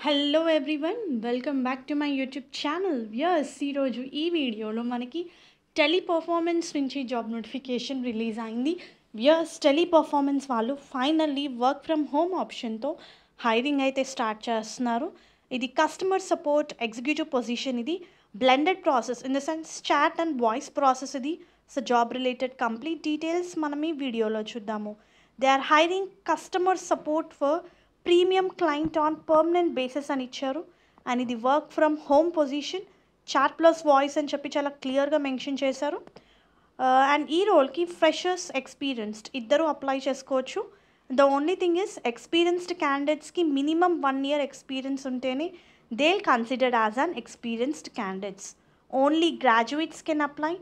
Hello everyone, welcome back to my YouTube channel. ఈరోజు ఈ వీడియోలో మనకి టెలిపర్ఫార్మెన్స్ నుంచి జాబ్ నోటిఫికేషన్ రిలీజ్ అయింది. టెలిపర్ఫార్మెన్స్ వాళ్ళు ఫైనల్లీ వర్క్ ఫ్రమ్ హోమ్ ఆప్షన్తో హైరింగ్ అయితే స్టార్ట్ చేస్తున్నారు. ఇది కస్టమర్ సపోర్ట్ ఎగ్జిక్యూటివ్ పొజిషన్. ఇది blended process in the sense chat and voice process. ఇది జాబ్ రిలేటెడ్ కంప్లీట్ డీటెయిల్స్ మనం ఈ వీడియోలో చూద్దాము. They are hiring customer support for premium client on permanent basis అని ఇచ్చారు. అండ్ ఇది work from home position, chat plus voice అని చెప్పి చాలా క్లియర్గా మెన్షన్ చేశారు. అండ్ ఈ రోల్కి ఫ్రెషర్స్, ఎక్స్పీరియన్స్డ్ ఇద్దరు అప్లై చేసుకోవచ్చు. The only thing is experienced క్యాండిడేట్స్కి మినిమం 1 year ఎక్స్పీరియన్స్ ఉంటేనే they considered as an experienced candidates. Only graduates can apply.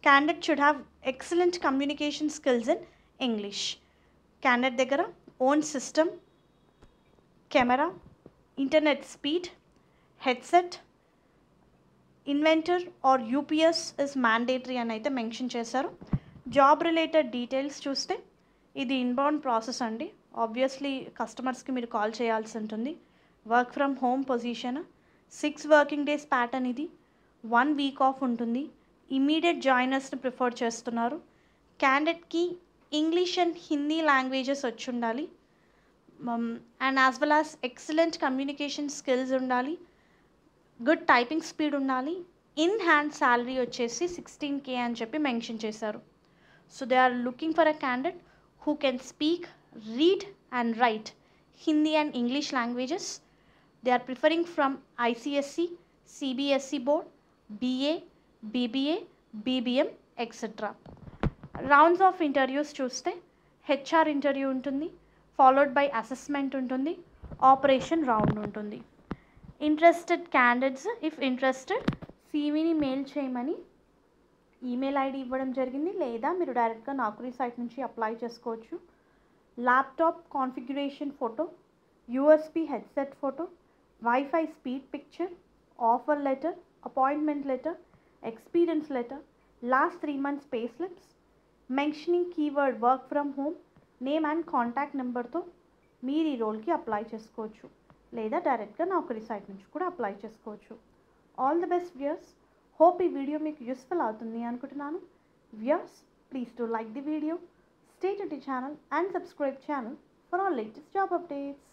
Candidate should have excellent communication skills in English. Candidate దగ్గర own system, camera, internet speed, headset, inverter or UPS is mandatory అని అయితే mention చేశారు. Job related details చూస్తే ఇది inbound process అండి. Obviously కస్టమర్స్కి మీరు call చేయాల్సి ఉంటుంది. Work from home position, 6 working days pattern. ఇది 1 week ఆఫ్ ఉంటుంది. ఇమీడియట్ జాయినర్స్ని ప్రిఫర్ చేస్తున్నారు. క్యాండిడేట్కి ఇంగ్లీష్ అండ్ హిందీ లాంగ్వేజెస్ వచ్చి ఉండాలి. And as well as excellent communication skills ఉండాలి. గుడ్ టైపింగ్ స్పీడ్ ఉండాలి. ఇన్ హ్యాండ్ శాలరీ వచ్చేసి 16K అని చెప్పి మెన్షన్ చేశారు. So they are looking for a candidate who can speak, read and write Hindi and English languages. They are preferring from ICSE, CBSE board, BA, BBA, BBM etcetera. Rounds of interviews చూస్తే HR interview ఉంటుంది, followed by assessment ఉంటుంది, operation round ఉంటుంది. Interested candidates if interested CVని mail చేయమని email ID ఇవ్వడం జరిగింది, లేదా మీరు డైరెక్ట్గా నాకురీ సైట్ నుంచి అప్లై చేసుకోవచ్చు. Laptop configuration photo, USB headset photo, wifi speed picture, offer letter, appointment letter, experience letter, last 3 months pay slips, mentioning keyword work from home, name and contact నెంబర్తో మీరు ఈ రోల్కి అప్లై చేసుకోవచ్చు, లేదా డైరెక్ట్గా నాకురీ సైట్ నుంచి కూడా అప్లై చేసుకోవచ్చు. All the best viewers. Hope ఈ వీడియో మీకు యూస్ఫుల్ అవుతుంది అనుకుంటున్నాను. Viewers, please to like the video, stay to the channel and subscribe channel for all latest job updates.